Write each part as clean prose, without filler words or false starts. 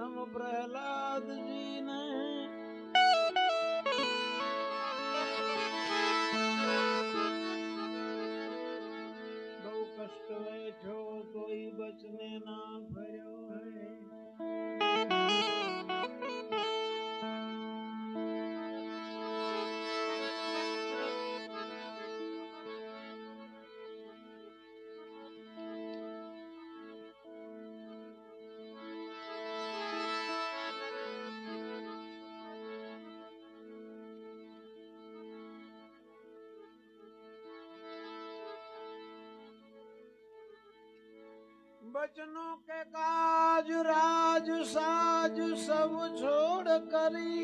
हम प्रहलाद जी ने बहु कष्ट बैठो कोई बचने ना भर्यो है। बचनों के काज राज साज सब छोड़ करी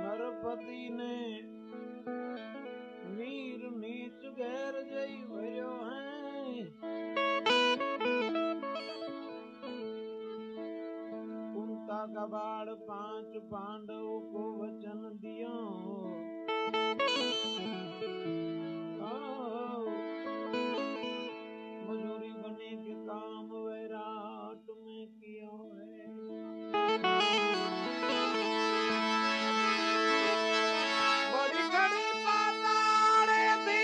नरपति ने नीर नीच घेर जई भयो है। कुंता का बाढ़ 5 पांडव को वचन दियो मजूरी बने के काम वैराट में किया है। बड़ी घड़ी पाताड़े थी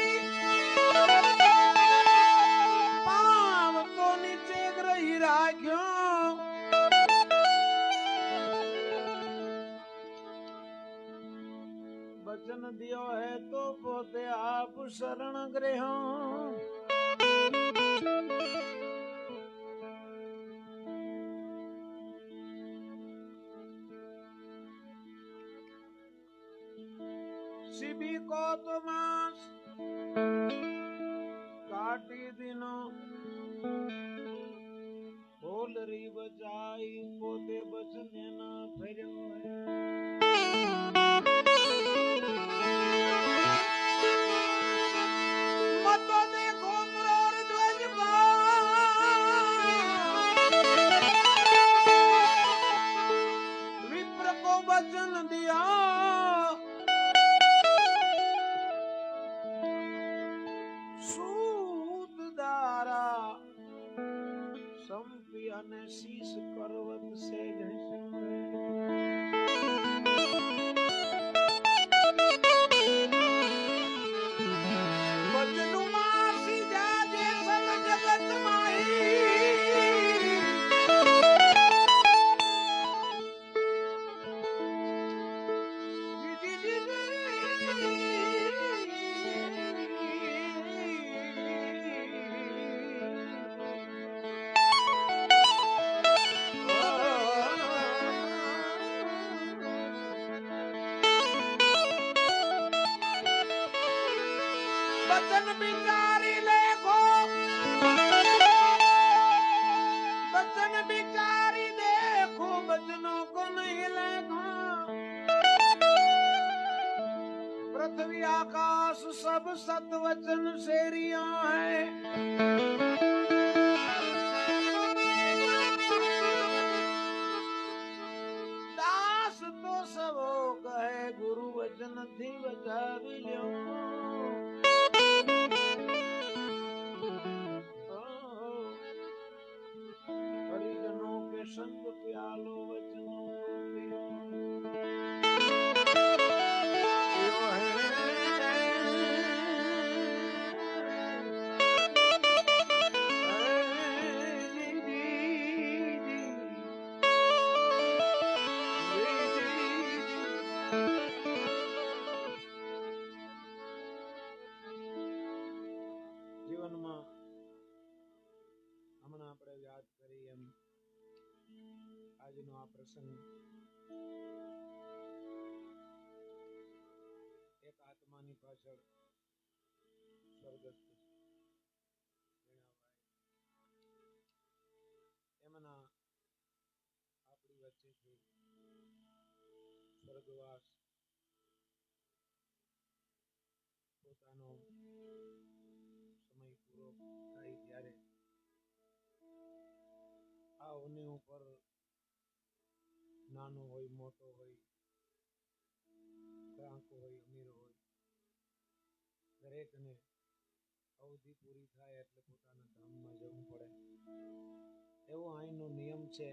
पाव तो नीचे ग्रही राख्यो वचन दियो है तो पोते आप शरण ग्रहो। शिवी को तो मास काटी दिनों होलरी बचाई पोते बचने ना फिरो है। मतो देखो मोर ध्वज विप्र को वचन दिया सूत दारा संपिया ने शीश पर्वत से घस्यो बचनु मासी जाजे सब जगत माही जी जी जी बचन बिचारी देखो बचन बिचारी देखो बचनों को नहीं लेखो पृथ्वी आकाश सब सत वचन शेरिया है। दास तो सब कहे गुरु वचन थी बचा भी लो हरिजनों के संग प्यालो वचनों જીવનમાં હમણાં આપણે યાદ કરી એમ આજનો આ પ્રસંગ એક આત્માની પાછળ સ્વર્ગસ્થ એમના આપણી વચ્ચેથી સ્વર્ગવાસ પોતાનો સમય પૂરો થાય ત્યારે આ ઓની ઉપર નાનો હોય મોટો હોય કાંકો હોય અમીર હોય દરેકને અવધિ પૂરી થાય એટલે પોતાના ધામમાં જવું પડે. એવો અહીંનો નિયમ છે.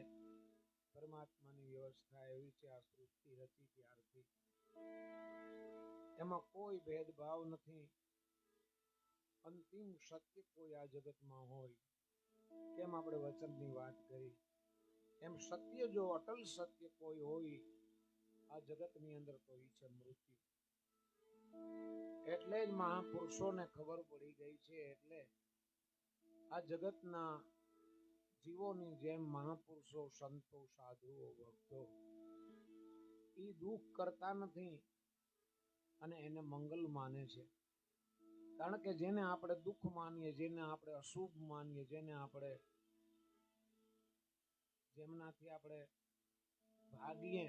પરમાત્માની વ્યવસ્થા એવી છે. આ સૃષ્ટિ રચી ત્યારથી એમાં કોઈ ભેદભાવ નથી. અંતિમ સત્ય કોઈ આ જગતમાં હોય, કેમ આપણે વચનની વાત કરી એમ સત્ય જો અટલ સત્ય કોઈ હોય આ જગતની અંદર તો ઈ છે મૃત્યુ. એટલે જ મહાપુરુષોને ખબર પડી ગઈ છે. એટલે આ જગતના જીવોની જેમ મહાપુરુષો, સંતો, સાધુઓ, ભક્તો ઈ દુઃખ કરતા નથી અને એને મંગલ માને છે. કારણ કે જેને આપણે દુઃખ માનીએ, જેને આપણે અશુભ માનીએ, જેને આપણે જેમનાથી આપણે ભાગીએ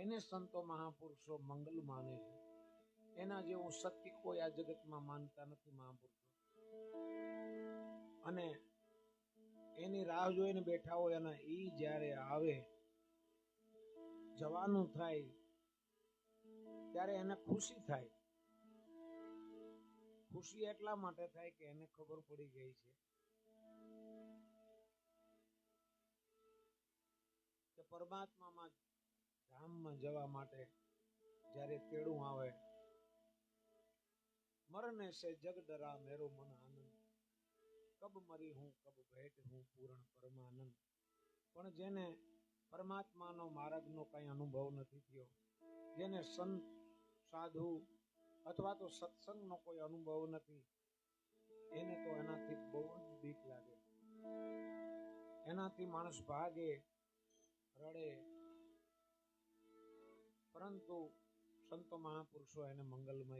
એને સંતો મહાપુરુષો મંગલ માને છે. એના જેવું સત્ય કોઈ આ જગતમાં માનતા નથી મહાપુરુષો. અને એની રાહ જોઈને બેઠા હોય અને ઈ જ્યારે આવે, જવાનું થાય ત્યારે એને ખુશી થાય. ખુશી એટલા માટે થાય કે એને ખબર પડી ગઈ છે કે પરમાત્મામાં ધામમાં જવા માટે જ્યારે તેડું આવે, મરને સે જગ ડરા મેરો મન આનંદ, કબ મરી હું કબ ભેટ હું પૂર્ણ પરમાનંદ. પણ જેને પરમાત્માનો માર્ગનો કઈ અનુભવ નથી થયો, જેને સંત, સાધુ અથવા તો સત્સંગનો કોઈ અનુભવ નથી, એને તો એનાથી બહુ જ બીક લાગે. એનાથી માણસ ભાગે, રડે. પરંતુ સંતો મહાપુરુષો એને મંગલમય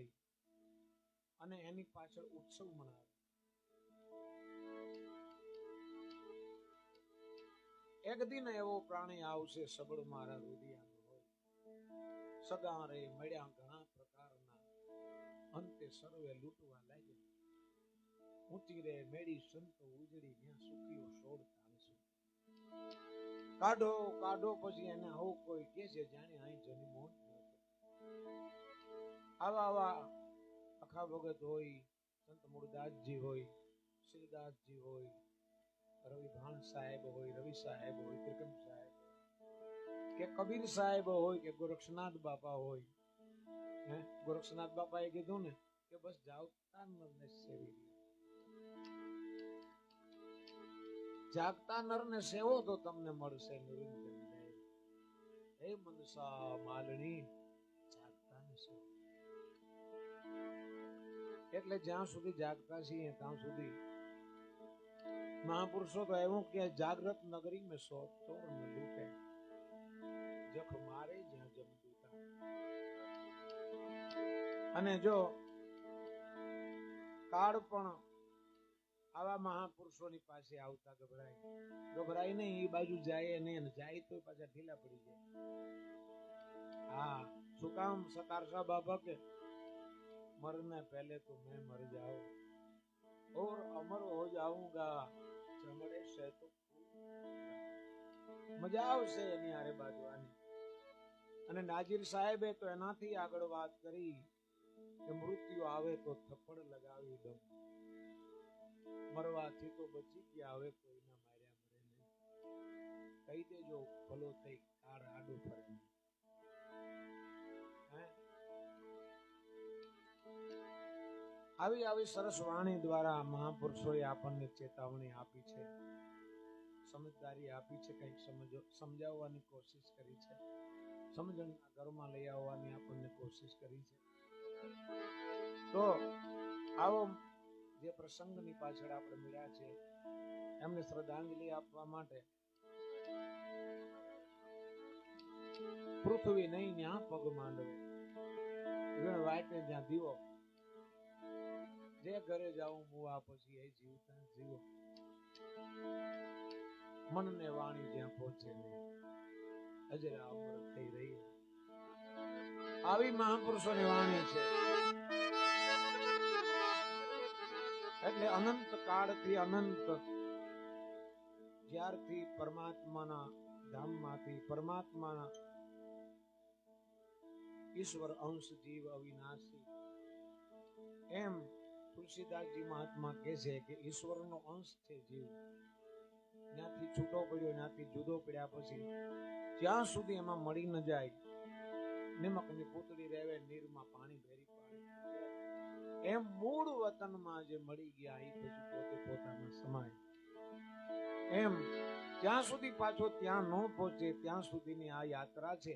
અને એની પાછળ ઉત્સવ મનાવે. એક દિન એવો પ્રાણી આવશે સબળ મારા રુદિયાનો હોય, સગા રે મળ્યા ઘણા પ્રકારના, અંતે સર્વે લૂંટવા લાગ્યા. ઊંચી રે મેળી સંતો ઉજળી, ત્યાં સુખીઓ સોળ તાણશું. કાઢો કાઢો પછી એને હવું કોઈ કે છે જાણે અહીં જન્મો જ નહોતો. આવા આવા અખા ભગત હોય, સંત મૂળદાસજી હોય, શ્રીદાસજી હોય, રવિ ભાણ સાહેબ હોય, રવિ સાહેબ હોય, ત્રિકમ સાહેબ કે કબીર સાહેબ હોય કે ગોરક્ષનાથ બાપા હોય. ગોરક્ષનાથ બાપાએ કીધું ને કે બસ જાગતા નરને સેવી લ્યો. જાગતા નરને સેવો તો તમને મળશે નિરંજન દેવ. હે મનસા માલણી જાગતા ને સેવો. એટલે જ્યાં સુધી જાગતા છીએ ત્યાં સુધી મહાપુરુષો તો એવું કે જાગ્રત નગરી મેં સો ચોર ને લૂટે, જખ મારે જ્યાં જમદૂતા. અને જો કાળ પણ આવા મહાપુરુષોની પાસે આવતા ગભરાય નહીં. એ બાજુ જાય નહીં, જાય તો પાછા ઢીલા પડી જાય. હા, શું કામ? સતારશા બાબા કે मरने पहले तो मैं मर जाऊं और अमर हो जाऊंगा, चमड़े से तो મજા આવશે એની આરે બાજવાની. અને નાજીર સાહેબે તો એનાથી આગળ વાત કરી કે મૃત્યુ આવે તો થપ્પડ લગાવી દઉં, મરવાથી તો બચી ગયા, હવે કોઈના માર્યા મરે નહીં. કહી દેજો ભલો થઈ કાળ આડું ફરે. આવી આવી સરસ વાણી દ્વારા મહાપુરુષોએ આપણને ચેતવણી આપી છે, સમજદારી આપી છે, કંઈક સમજાવવાની કોશિશ કરી છે, સમજણના ઘરમાં લઈ આવવાની આપણને કોશિશ કરી છે. તો આવો જે પ્રસંગની પાછળ આપણે મળ્યા છે એમને શ્રદ્ધાંજલિ આપવા માટે પૃથ્વી નહીં ત્યાં પગ માંડવે, વીણ વાટે જ્યાં દીવો, જે ઘરે જાઉં મુવા પછી એ જીવતા જીવો, મનને વાણી જ્યાં પહોંચે નહીં, અજરા અમર થઈ રહી. આવી મહાપુરુષોની વાણી છે. એટલે અનંત કાળથી અનંત જ્યારથી પરમાત્માના ધામમાંથી પરમાત્માના ઈશ્વર અંશ જીવ અવિનાશી એમ તુલસીદાસજી મહાત્મા કહે છે કે ઈશ્વરનો અંશ છે જીવ, ત્યાંથી છૂટો પડ્યો, ત્યાંથી જુદો પડ્યા પછી જ્યાં સુધી એમાં મળી ન જાય, નિમકની પૂતળી રહેવે નીરમાં પાણી ભેરી પાડે, એમ મૂળ વતનમાં જે મળી ગયા એ પછી પોતે પોતામાં સમાય, એમ જ્યાં સુધી પાછો ત્યાં ન પહોંચે ત્યાં સુધીની આ યાત્રા છે.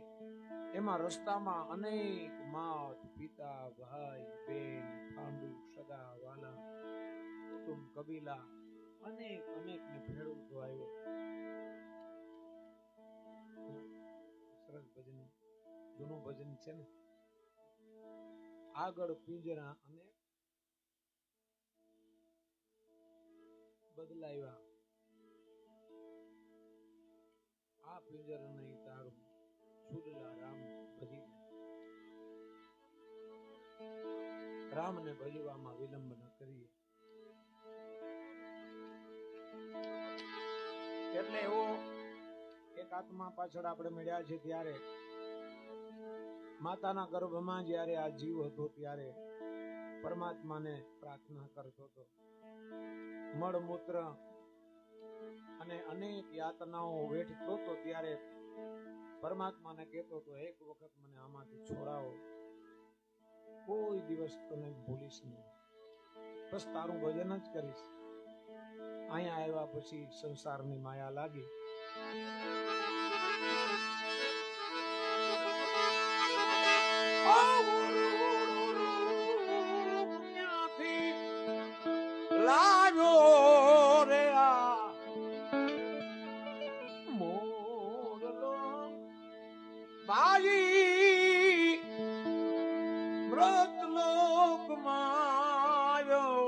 એમાં રસ્તામાં અનેક માત પિતા ભાઈ બેન ખાંડુ સગા વાલા કુટુંબ કબીલા અનેક ને ભેળવતો આવ્યો. સરસ ભજન, જૂનું ભજન છે ને. આગળ પિંજરા અને બદલાવ્યા, આ પિંજર નહીં તારું સુરલા રામ ભજી. રામને ભજવામાં વિલંબ ન કરીએ. એટલે એવો એક આત્મા પાછળ આપણે મળ્યા છે ત્યારે માતાના ગર્ભમાં જ્યારે આ જીવ હતો ત્યારે પરમાત્માને પ્રાર્થના કરતો હતો. મળમૂત્ર અને અનેક યાતનાઓ વેઠતો હતો ત્યારે પરમાત્માને કહેતો હતો એક વખત મને આમાંથી છોડાવો, કોઈ દિવસ તને ભૂલીશ નહીં, બસ તારું ભજન જ કરીશ. અહીંયા આવ્યા પછી સંસારની માયા લાગી. લાવ્યો રે આ મોરલો બાજી મૃત લોકમાં આવ્યો.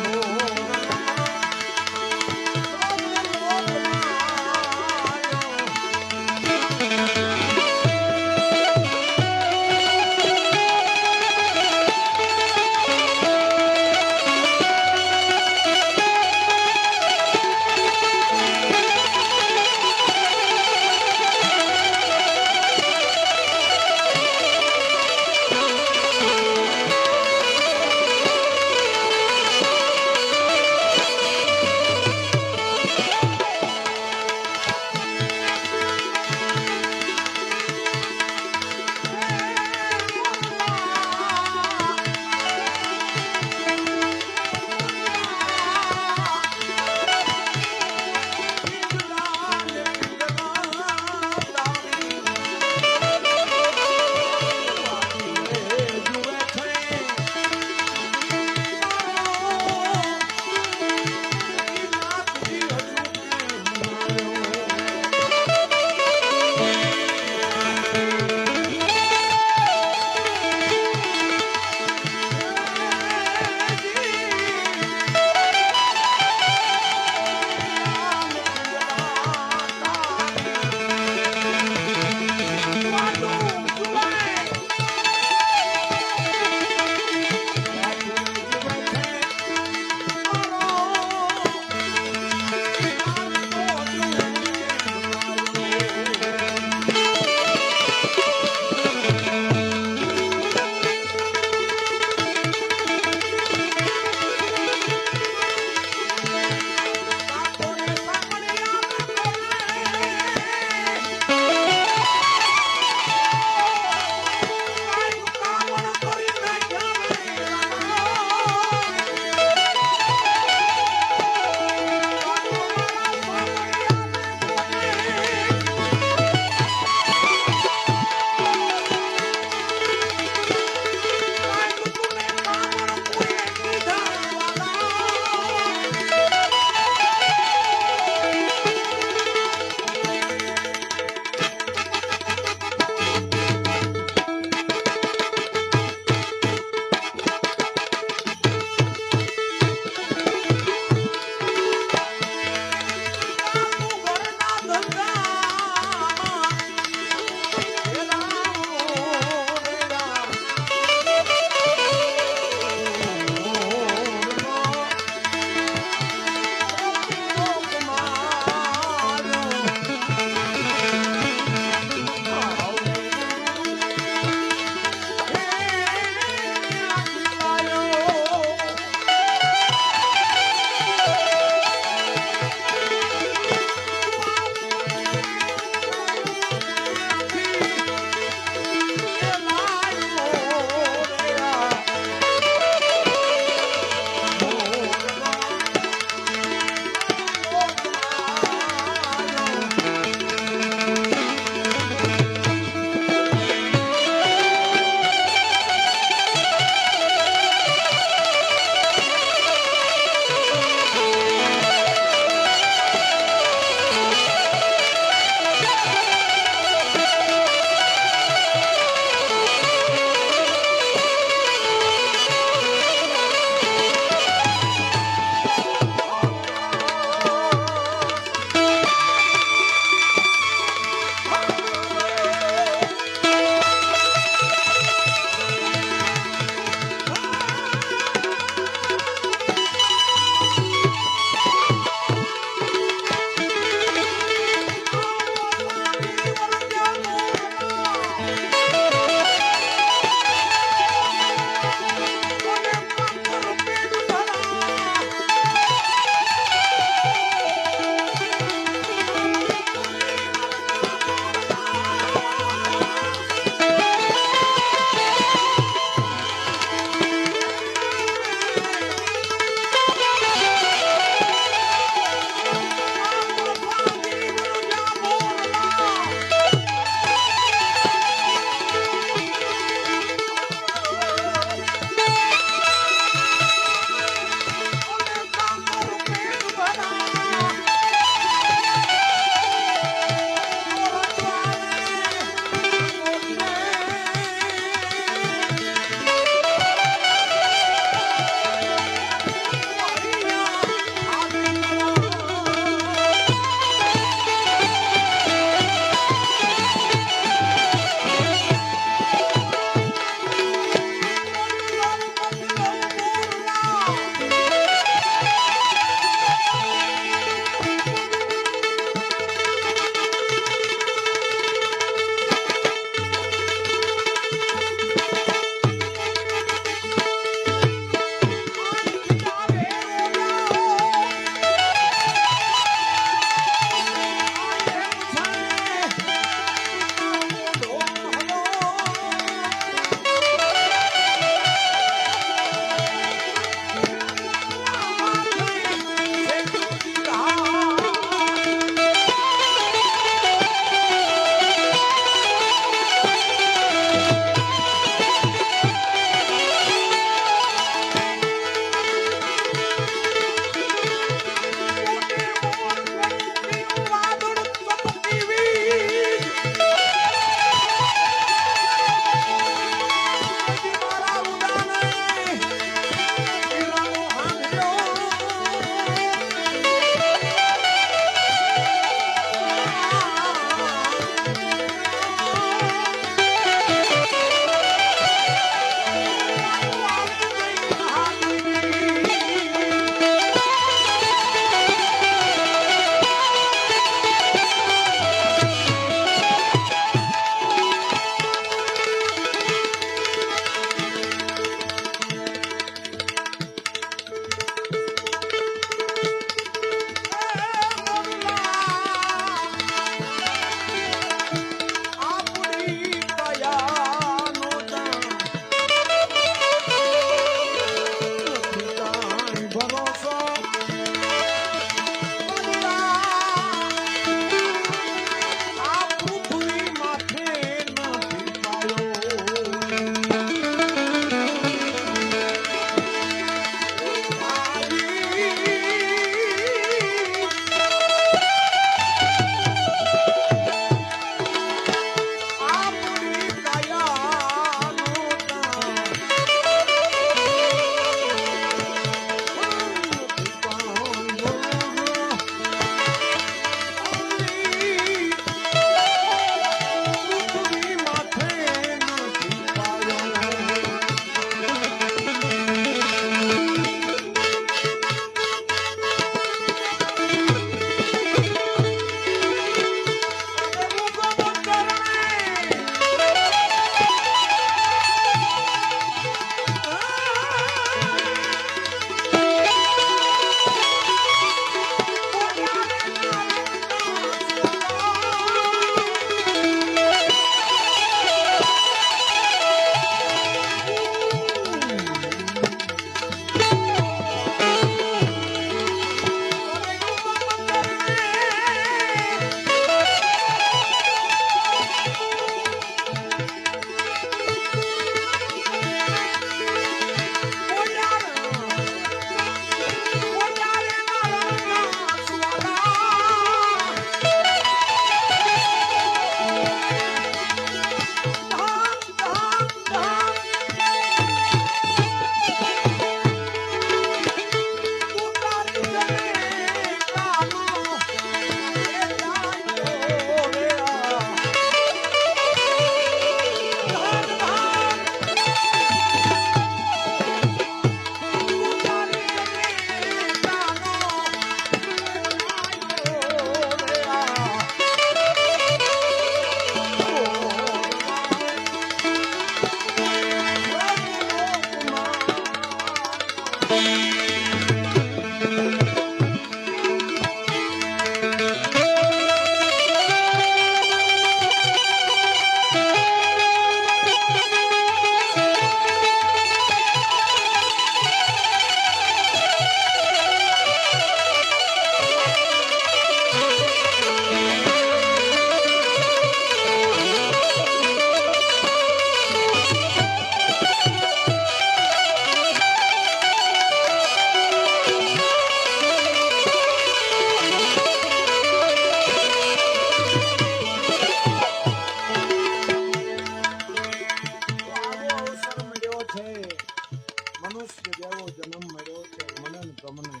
જન્મ મળ્યો છે મને ને તમને.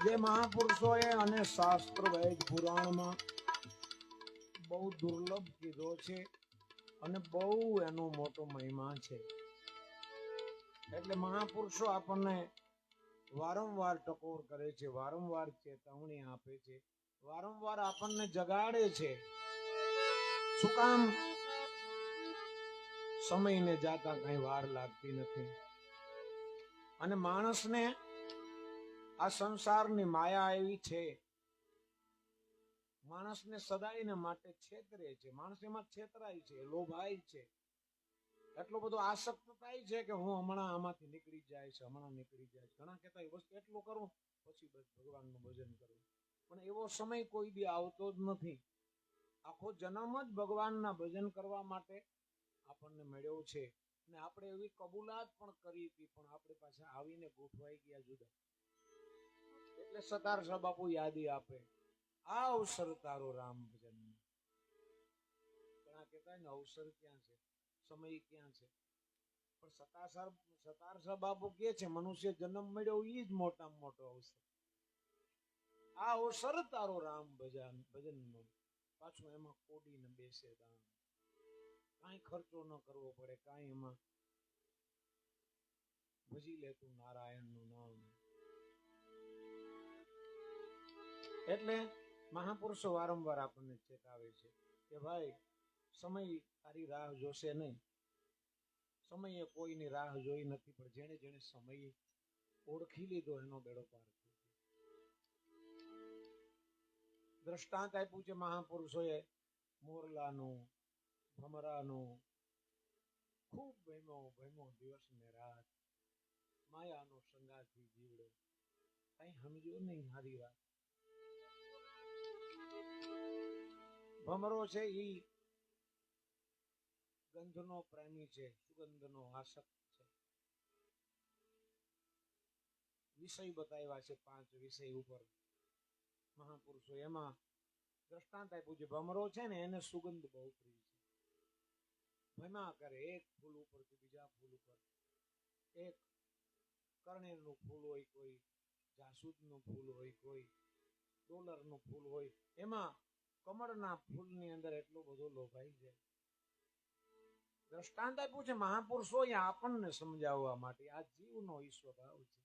જે મહાપુરુષોએ અને શાસ્ત્ર વેદ પુરાણમાં બહુ દુર્લભ કીધો છે અને બહુ એનો મોટો મહિમા છે. એટલે મહાપુરુષો આપણને વારંવાર ટકોર કરે છે, વારંવાર ચેતવણી આપે છે, વારંવાર આપણને જગાડે છે. શું કામ? સમયને જાતા કઈ વાર લાગતી નથી. અને માણસને આ સંસારની માયા એવી છે, માણસને સદાયને માટે છેતરે છે. માણસ એમાં છેતરાય છે, લોભાય છે, એટલો બધો આસક્ત થાય છે કે હું હમણાં આમાંથી નીકળી જાય છે, હમણાં નીકળી જાય છે. ઘણા કહેતા બસ એટલું કરું પછી બસ ભગવાનનું ભજન કરવું. પણ એવો સમય કોઈ દી આવતો જ નથી. આખો જન્મ જ ભગવાનના ભજન કરવા માટે આપણને મળ્યો છે. અને આપણે એવી કબૂલાત પણ કરી હતી, પણ આપણે પાછા આવીને ગોઠવાઈ ગયા જુદા. એટલે સતાર સાહેબ બાપુ યાદી આપે, આ અવસર તારો રામ ભજન. ઘણા કહેતા ને અવસર ક્યાં છે, સમય ક્યાં છે? પણ સતાર સાહેબ બાપુ કે છે મનુષ્ય જન્મ મળ્યો એ જ મોટામાં મોટો અવસર. આ અવસર તારો રામ ભજનનો. પાછું એમાં કોડીને બેસે દામ, કાંઈ ખર્ચો ન કરવો પડે, કાંઈ એમાં ભજી લેતું નારાયણનું નામ. એટલે મહાપુરુષો વારંવાર આપણને ચેતાવે છે કે ભાઈ સમય તારી રાહ જોશે નહીં. સમયે કોઈની રાહ જોઈ નથી, પણ જેને જેને સમય ઓળખી લીધો એનો બેડો પાર થયો. દ્રષ્ટાંત આપ્યું છે મહાપુરુષોએ મોરલાનું, ભમરાનું. ખૂબ ભયમો દિવસ ને રાત, માયાનો સંગાથી જીવડો. કઈ સમજો નહીં હારી વાત. ભમરો છે ઈ ગંધનો પ્રેમી છે, સુગંધનો આસક્ત છે. વિષય બતાવ્યા છે 5 વિષય ઉપર મહાપુરુષો. એમાં દ્રષ્ટાંત આપ્યું છે ભમરો છે ને એને સુગંધ બહુ પ્રિય છે. ભયમાં કરે એક ફૂલ ઉપરથી બીજા ફૂલ ઉપર. એક કર્ણેરનું ફૂલ હોય, કોઈ જાસૂદનું ફૂલ હોય, કોઈ ડોલરનું ફૂલ હોય. એમાં કમળના ફૂલની અંદર એટલો બધો લોભાઈ જાય. દ્રષ્ટાંત આપ્યું છે મહાપુરુષો આપણને સમજાવવા માટે. આ જીવનો ઈ સ્વભાવ છે.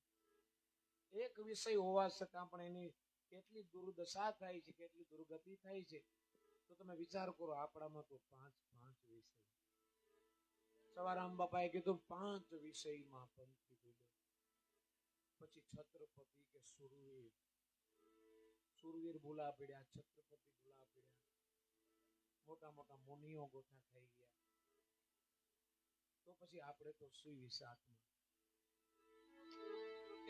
એક વિષય હોવા છતાં પણ એની કેટલી દુર્દશા થાય છે, કેટલી દુર્ગતિ થાય છે. તો તમે વિચાર કરો, આપણામાં તો 5 વિષય. સવારામ બાપાએ કીધું 5 વિષયમાં પંથી બોલો. પછી છત્રપતિ કે સુરવીર ભૂલા પડ્યા, છત્રપતિ ભૂલા પડ્યા, મોટા મોટા મુનિઓ ગોઠા થઈ ગયા. તો પછી આપણે તો સુવિશાખમાં.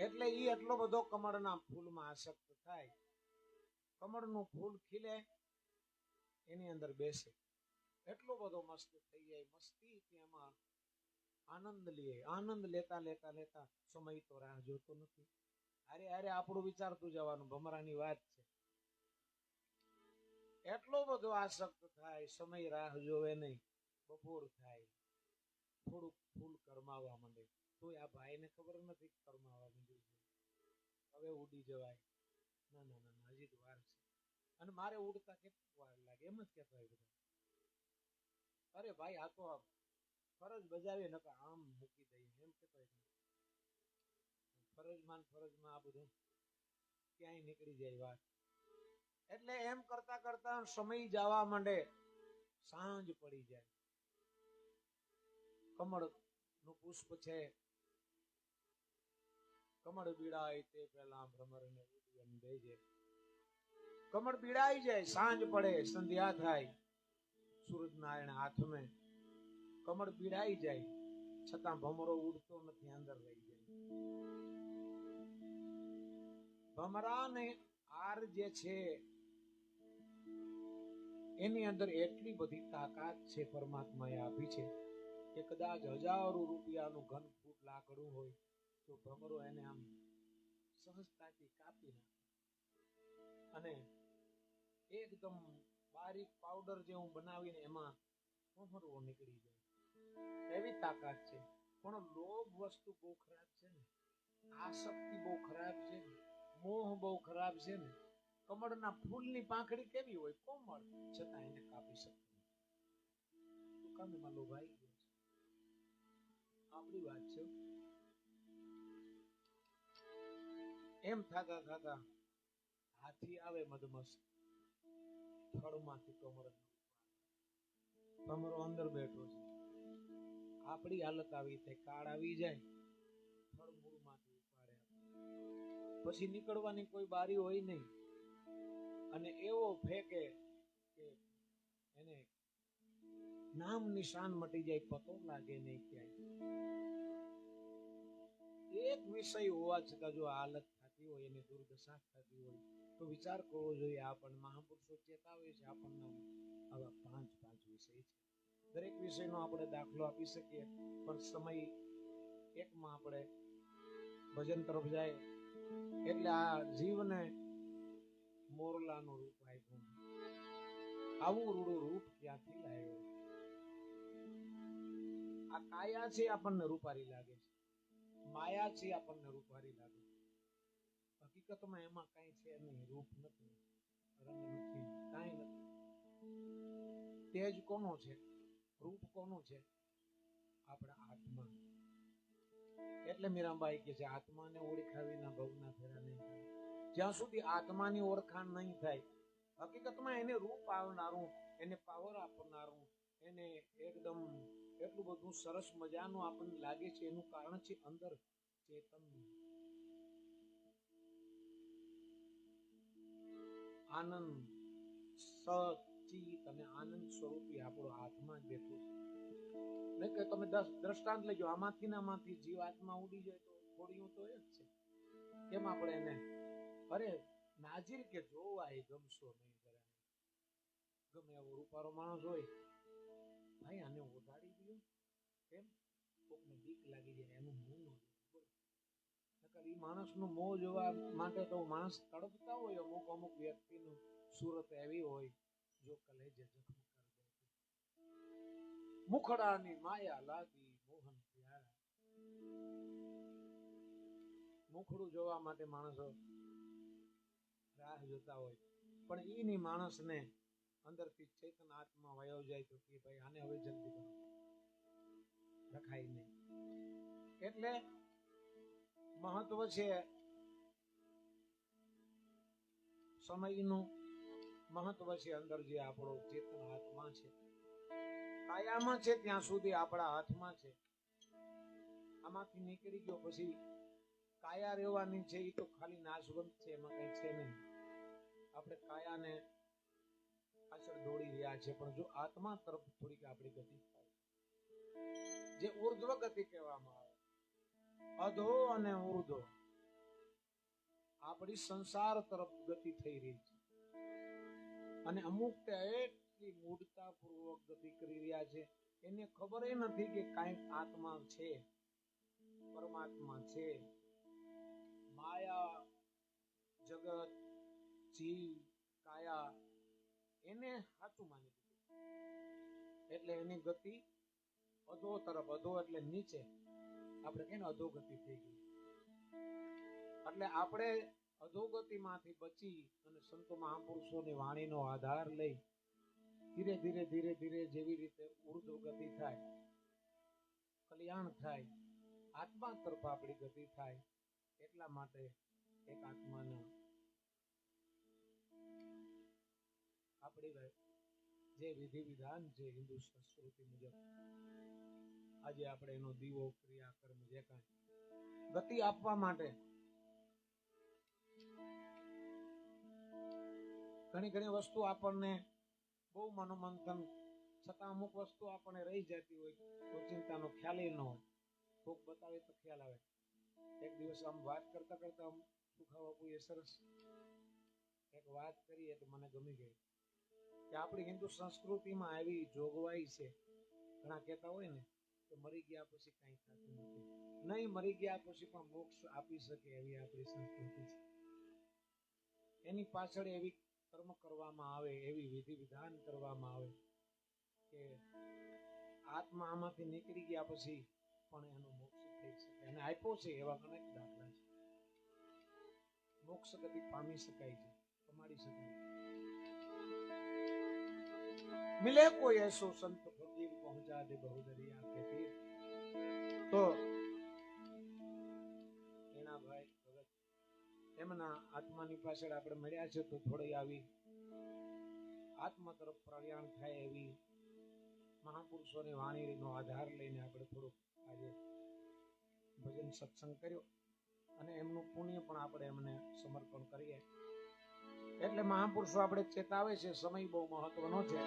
એટલે ઈ એટલો બધો કમળના ફૂલમાં આસક્ત થાય. કમળનું ફૂલ ખીલે એની અંદર બેસે, એટલો બધો મસ્ત થઈ જાય. મસ્તી એમાં આનંદ લે. આનંદ લેતા લેતા લેતા સમય તો રાહ જોતો નથી. અરે આપણું વિચારતું જવાનું. ભમરાની વાત છે. એટલો બધો આસક્ત થાય, સમય રાહ જોવે નહીં. બપોર થાય, થોડુંક ફૂલ કરમાવા માંડે. તો આ ભાઈને ખબર નથી કરમાવા માંડ્યું છે, હવે ઉડી જવાય. ના ના ના, હજી તો વાર છે. અને મારે ઉડતા કેટલી વાર લાગે એમ જ કહેતા હોય બધા. અરે ભાઈ આ તો ફરજ બજાવીએ ને આમ મૂકી દઈએ એમ કહેતો હોય. ફરજમાં આ બધું ક્યાંય નીકળી જાય વાત. એટલે એમ કરતા કરતા સમય જવા માંડે, સાંજ પડી જાય. કમળ નું પુષ્પ છે, કમળ બીડાય તે પેલા ભ્રમરને ઉડ્યું બેજે. કમળ બીડાઈ જાય, સાંજ પડે, સંધ્યા થાય, સૂરજ નારાયણ હાથમાં. કમળ બીડાઈ જાય છતાં ભમરો ઉડતો નથી, અંદર રહી જાય. ભમરાને આર જે છે એની અંદર એટલી બધી તાકાત છે પરમાત્માએ આપી છે કે કદાચ હજારો રૂપિયાનું ઘન ફૂટ લાકડું હોય તો ભમરો એને આમ સહજતાથી કાપી નાખે અને એકદમ બારીક પાવડર જેવું બનાવીને એમાં ભમરવો નીકળી જાય. એવી તાકાત છે. પણ લોભ વસ્તુ બહુ ખરાબ છે ને, આસક્તિ બહુ ખરાબ છે ને, મોહ બહુ ખરાબ છે ને. કમળના ફૂલની પાંખડી કેવી હોય? કોમળ, છતાં એને કાપી શકતી નથી. કામમાં લોભાઈ ગયો છે. આપણી વાત છે. એમ થતા થતા હાથી આવે મધમસ્ત, થડમાંથી કમરો અંદર બેઠો છે. આપણી હાલત આવી થાય, કાળ આવી જાય, થડ મૂળમાંથી ઉપાડે, પછી નીકળવાની કોઈ બારી હોય નહીં, અને એવો ફેંકે કે એને નામ નિશાન મટી જાય, પતો લાગે નહીં ક્યાંય. એક વિષય હોવા છતાં જો હાલત થતી હોય, એની દુર્દશા થતી હોય, તો વિચાર કરવો જોઈએ. આપણને મહાપુરુષો ચેતાવે છે આપણને. આવા 5 વિષય છે. દરેક વિષયનો આપણે દાખલો આપી શકીએ, પણ સમય એકમાં આપણે ભજન તરફ જાય એટલે આ જીવને મોરલાનું રૂપ આપ્યું. આવું રૂડું રૂપ ક્યાંથી લાવ્યો? આ કાયા છે આપણને રૂપારી લાગે છે, માયા છે આપણને રૂપારી લાગે છે. હકીકતમાં એમાં કઈ છે નહીં, રૂપ નથી, રંગ નથી, કાંઈ નથી. તેજ કોનો છે? રૂપ કોનું છે? આપણા આત્મા. એટલે મીરાબાઈ કે છે, આત્માને ઓળખાવીના ભવના ફેરા નહીં થાય. જ્યાં સુધી આત્માની ઓળખાણ નહીં થાય, હકીકતમાં એને રૂપ આવનારું, એને પાવર આપનારું, એને એકદમ એટલું બધું સરસ મજાનું આપણને લાગે છે, એનું કારણ છે અંદર ચેતન, આનંદ, સચિત અને આનંદ સ્વરૂપી આપણો આત્મા જ બેઠો છે. નહીં કે તમે દ્રષ્ટાંત લેજો, આમાંથી ને આમાંથી જીવ આત્મા ઉડી જાય તો થોડી તો એ જ છે. કેમ આપણે એને અરે નાજીર કે જોવા એ ગમશો નહીં, જરા ગમે એવો રૂપારો માણસ હોય, ભાઈ આને ઓઢાડી દો, કેમ? કોકને બીક લાગી જાય, એનું મોં ન જોવું. એ માણસનું મોં જોવા માટે તો માણસ તડપતા હોય. અમુક વ્યક્તિનું સુરત એવી હોય, જો કલેજે જખમ કરી દે. મુખડાની માયા લાગી મોહન પ્યારા. મુખડું જોવા માટે માણસો રાહ જોતા હોય, પણ એની માણસને અંદરથી ચેતન આત્મા વયો જાય તો કે ભાઈ આને હવે જલ્દી કરો, રખાય નહીં. એટલે મહત્વ છે સમયનું, મહત્વ છે અંદર જે આપણો ચેતન આત્મા છે. કાયામાં છે ત્યાં સુધી આપણા હાથમાં છે. આમાંથી નીકળી ગયો પછી કાયા રહેવાની છે, એ તો ખાલી નાશવંત છે, એમાં કઈ છે નહીં. આપણે કાયાને પાછળ દોડી રહ્યા છે, પણ જો આત્મા તરફ થોડીક આપણી ગતિ થાય, જે ઉર્ધ્વ ગતિ કહેવામાં આવે, અધો અને ઉર્ધ્વ, આપણી સંસાર તરફ ગતિ થઈ રહી છે. અને અમુક એટલી મૂઢતા પૂર્વક ગતિ કરી રહ્યા છે, એને ખબર એ નથી કે કાંઈક આત્મા છે, પરમાત્મા છે. માયા, જગત, જીવ, કાયા એને સાચું માની લીધું, એટલે એની ગતિ અધો તરફ. અધો એટલે નીચે, આપણે કહીએ ને અધોગતિ થઈ ગઈ. એટલે આપણે અધોગતિમાંથી બચી અને સંતો મહાપુરુષોની વાણીનો આધાર લઈ ધીરે ધીરે ધીરે ધીરે જેવી રીતે ઉર્ધ્વ ગતિ થાય, કલ્યાણ થાય, આત્મા તરફ આપણી ગતિ થાય. એટલા માટે એક આત્માના આપણી જે વિધિ વિધાન છે હિન્દુ સંસ્કૃતિ મુજબ, આજે આપણે એનો દીવો, ક્રિયા, કર્મ જે કાંઈ ગતિ આપવા માટે ઘણી વસ્તુ આપણને બહુ મનોમંથન છતાં અમુક વસ્તુ આપણને રહી જતી હોય તો ચિંતાનો ખ્યાલ ન હોય. કોક બતાવે તો ખ્યાલ આવે. એક દિવસ આમ વાત કરતા કરતા સુખા બાપુએ સરસ એક વાત કરી એટલે મને ગમી ગઈ કે આપણી હિન્દુ સંસ્કૃતિમાં આવી જોગવાઈ છે. ઘણા કહેતા હોય ને કે મરી ગયા પછી કાંઈ થતું નથી. નહીં, મરી ગયા પછી પણ મોક્ષ આપી શકે એવી આપણી સંસ્કૃતિ છે. એની પાછળ એવી કર્મ કરવામાં આવે, એવી વિધિ વિધાન કરવામાં આવે કે આત્મા આમાંથી નીકળી ગયા પછી પણ એનો મોક્ષ થઈ શકે. અને આપ્યો છે એવા અનેક દાખલા છે. મોક્ષ કદી પામી શકાય છે, કમાડી શકાય છે. મિલે કોઈ એસો સંત ફકીર પહોંચા દે બહુ દરિયા કે પીર. તો એના ભાઈ ભગત એમના આત્માની પાછળ આપણે મળ્યા છે, તો થોડી આવી આત્મા તરફ પ્રયાણ થાય એવી મહાપુરુષોની વાણીનો આધાર લઈને આપણે થોડુંક આજે ભજન સત્સંગ કર્યો અને એમનું પુણ્ય પણ આપણે એમને સમર્પણ કરીએ. એટલે મહાપુરુષો આપણે ચેતાવે છે, સમય બહુ મહત્વનો છે.